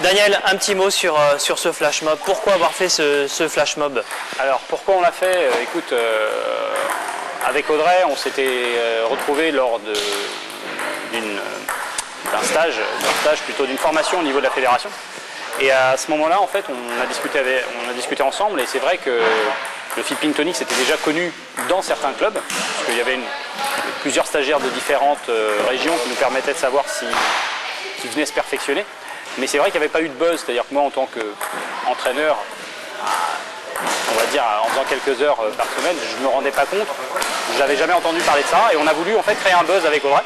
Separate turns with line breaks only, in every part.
Daniel, un petit mot sur ce flash mob. Pourquoi avoir fait ce flash mob?
Alors pourquoi on l'a fait? Écoute, avec Audrey, on s'était retrouvés lors d'un stage plutôt d'une formation au niveau de la fédération. Et à ce moment-là, en fait, on a discuté ensemble, et c'est vrai que le Fit Ping Tonic c'était déjà connu dans certains clubs, parce qu'il y avait plusieurs stagiaires de différentes régions qui nous permettaient de savoir s'ils venaient se perfectionner. Mais c'est vrai qu'il n'y avait pas eu de buzz, c'est-à-dire que moi, en tant qu'entraîneur, on va dire en faisant quelques heures par semaine, je ne me rendais pas compte, je n'avais jamais entendu parler de ça, et on a voulu en fait créer un buzz avec Audrey,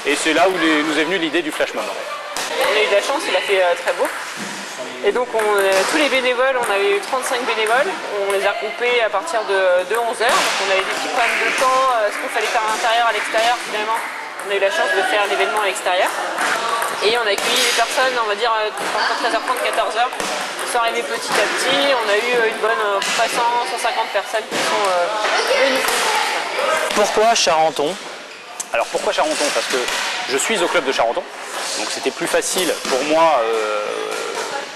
et c'est là où nous est venue l'idée du flash mob.
On a eu de la chance, il a fait très beau. Et donc tous les bénévoles, on avait eu 35 bénévoles, on les a groupés à partir de 11 heures. Donc on avait des petits problèmes de temps, ce qu'il fallait faire à l'intérieur, à l'extérieur, finalement. On a eu la chance de faire l'événement à l'extérieur. Et on a accueilli les personnes, on va dire, entre 13h30 et 14h. Ils sont arrivés petit à petit, on a eu une bonne 150 personnes qui sont venues.
Pourquoi Charenton?
Alors pourquoi Charenton? Parce que je suis au club de Charenton, donc c'était plus facile pour moi,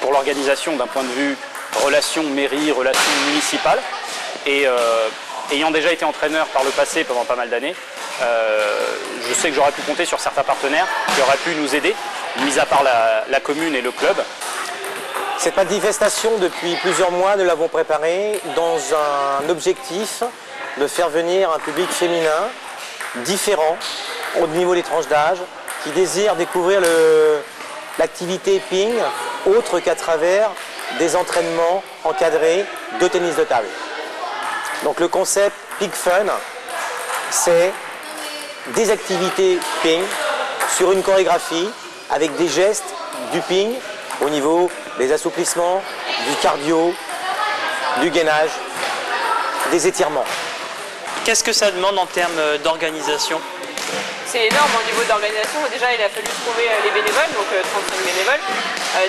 pour l'organisation d'un point de vue relations mairie, relations municipales. Et ayant déjà été entraîneur par le passé pendant pas mal d'années, je sais que j'aurais pu compter sur certains partenaires qui auraient pu nous aider, mis à part la commune et le club.
Cette manifestation, depuis plusieurs mois, nous l'avons préparée dans un objectif de faire venir un public féminin différent au niveau des tranches d'âge, qui désire découvrir l'activité ping autre qu'à travers des entraînements encadrés de tennis de table. Donc le concept Ping Fun, c'est des activités ping sur une chorégraphie avec des gestes du ping au niveau des assouplissements, du cardio, du gainage, des étirements.
Qu'est-ce que ça demande en termes d'organisation?
C'est énorme au niveau d'organisation. Déjà, il a fallu trouver les bénévoles, donc 35 bénévoles,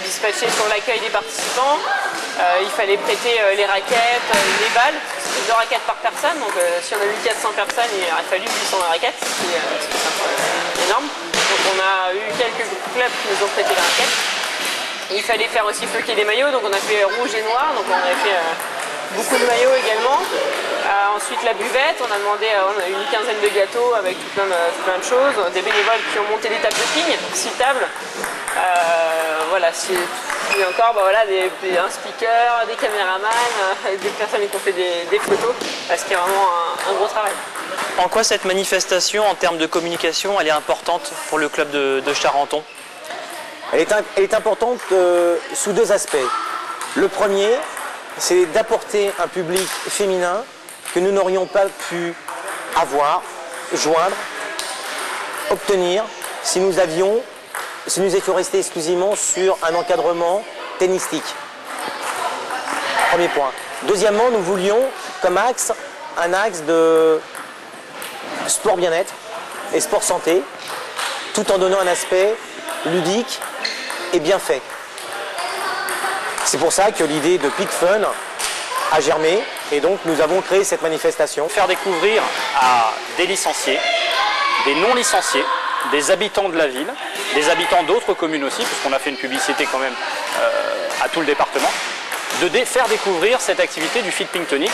dispatchés sur l'accueil des participants. Il fallait prêter les raquettes, les balles, c'est 2 raquettes par personne. Donc si on a eu 400 personnes, il aurait fallu 800 raquettes, ce qui est énorme. Donc on a eu quelques clubs qui nous ont prêté les raquettes. Il fallait faire aussi floquer les maillots, donc on a fait rouge et noir, donc on a fait beaucoup de maillots également. Ensuite la buvette, on a demandé, on a eu une quinzaine de gâteaux avec tout plein de choses, des bénévoles qui ont monté des tables de ping, 6 tables. Voilà, et encore voilà, un speaker, des caméramans, des personnes qui ont fait des photos, ce qui est vraiment un gros travail.
En quoi cette manifestation, en termes de communication, elle est importante pour le club de Charenton?
Elle est importante sous 2 aspects. Le premier, c'est d'apporter un public féminin que nous n'aurions pas pu avoir, joindre, obtenir si nous étions restés exclusivement sur un encadrement tennistique. Premier point. Deuxièmement, nous voulions comme axe, un axe de sport bien-être et sport santé, tout en donnant un aspect ludique et bien fait. C'est pour ça que l'idée de Ping Fun a germé et donc nous avons créé cette manifestation.
Faire découvrir à des licenciés, des non-licenciés, des habitants de la ville, des habitants d'autres communes aussi, puisqu'on a fait une publicité quand même à tout le département, de faire découvrir cette activité du Fit Ping Tonic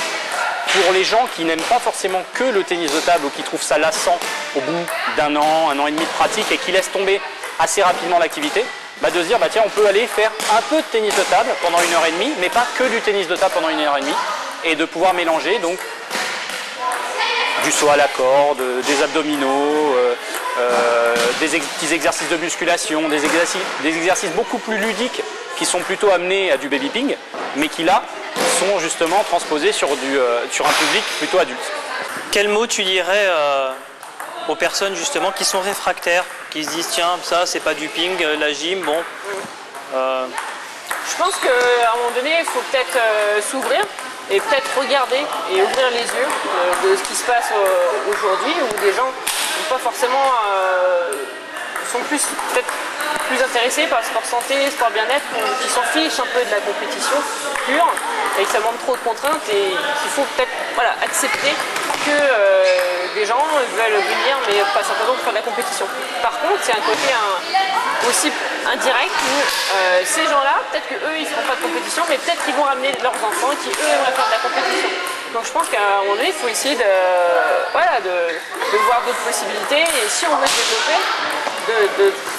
pour les gens qui n'aiment pas forcément que le tennis de table ou qui trouvent ça lassant au bout d'un an, 1 an et demi de pratique et qui laissent tomber assez rapidement l'activité. De se dire, tiens, on peut aller faire un peu de tennis de table pendant 1h30, mais pas que du tennis de table pendant 1h30, et de pouvoir mélanger donc du saut à la corde, des abdominaux, des petits exercices de musculation, des exercices beaucoup plus ludiques qui sont plutôt amenés à du baby ping, mais qui là sont justement transposés sur un public plutôt adulte.
Quel mot tu dirais aux personnes justement qui sont réfractaires, qui se disent tiens ça c'est pas du ping, la gym, bon.
Je pense qu'à un moment donné il faut peut-être s'ouvrir et peut-être regarder et ouvrir les yeux de ce qui se passe aujourd'hui, où des gens sont pas forcément sont peut-être plus intéressés par le sport santé, sport bien-être, qui s'en fichent un peu de la compétition pure et que ça demande trop de contraintes et qu'il faut peut-être accepter que des gens veulent venir, mais pas simplement pour faire de la compétition. Par contre, c'est un côté aussi indirect où ces gens-là, peut-être qu'eux, ils ne feront pas de compétition, mais peut-être qu'ils vont ramener leurs enfants qui, eux, aimeraient faire de la compétition. Donc je pense qu'à un moment donné, il faut essayer de voir d'autres possibilités, et si on veut se développer,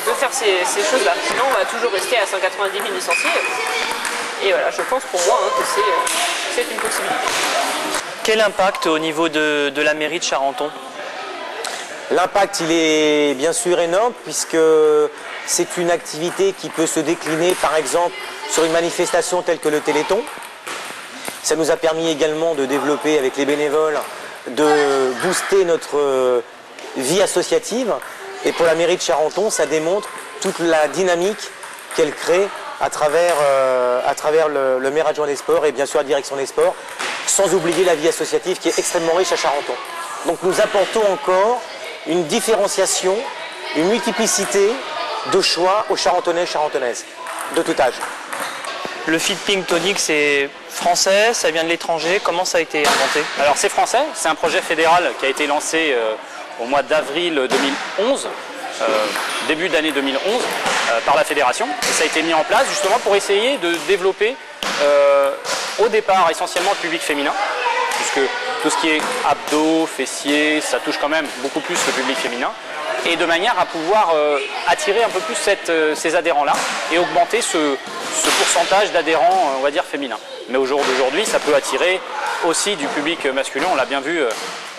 de faire ces choses-là. Sinon, on va toujours rester à 190 000 licenciés. Et voilà, je pense pour moi que c'est une possibilité.
Quel impact au niveau de la mairie de Charenton?
L'impact, il est bien sûr énorme puisque c'est une activité qui peut se décliner par exemple sur une manifestation telle que le Téléthon. Ça nous a permis également de développer avec les bénévoles, de booster notre vie associative. Et pour la mairie de Charenton, ça démontre toute la dynamique qu'elle crée à travers le maire adjoint des sports et bien sûr la direction des sports, sans oublier la vie associative qui est extrêmement riche à Charenton. Donc nous apportons encore une différenciation, une multiplicité de choix aux Charentonnais et Charentonnaises, de tout âge.
Le Fit Pink Tonic, c'est français, ça vient de l'étranger, comment ça a été inventé?
Alors c'est français, c'est un projet fédéral qui a été lancé au mois d'avril 2011, début d'année 2011, par la fédération. Et ça a été mis en place justement pour essayer de développer au départ essentiellement le public féminin, puisque tout ce qui est abdos, fessiers, ça touche quand même beaucoup plus le public féminin, et de manière à pouvoir attirer un peu plus ces adhérents-là et augmenter ce pourcentage d'adhérents, on va dire, féminins. Mais au jour d'aujourd'hui, ça peut attirer aussi du public masculin. On l'a bien vu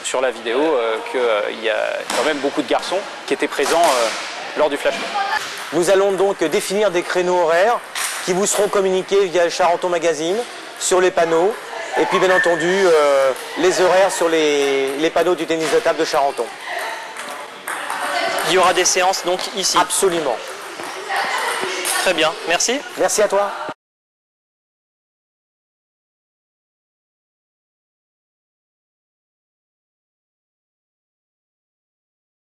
sur la vidéo qu'il y a quand même beaucoup de garçons qui étaient présents lors du flash mob.
Nous allons donc définir des créneaux horaires qui vous seront communiqués via le Charenton Magazine, sur les panneaux, et puis bien entendu les horaires sur les panneaux du tennis de table de Charenton.
Il y aura des séances donc ici?
Absolument.
Très bien, merci.
Merci à toi.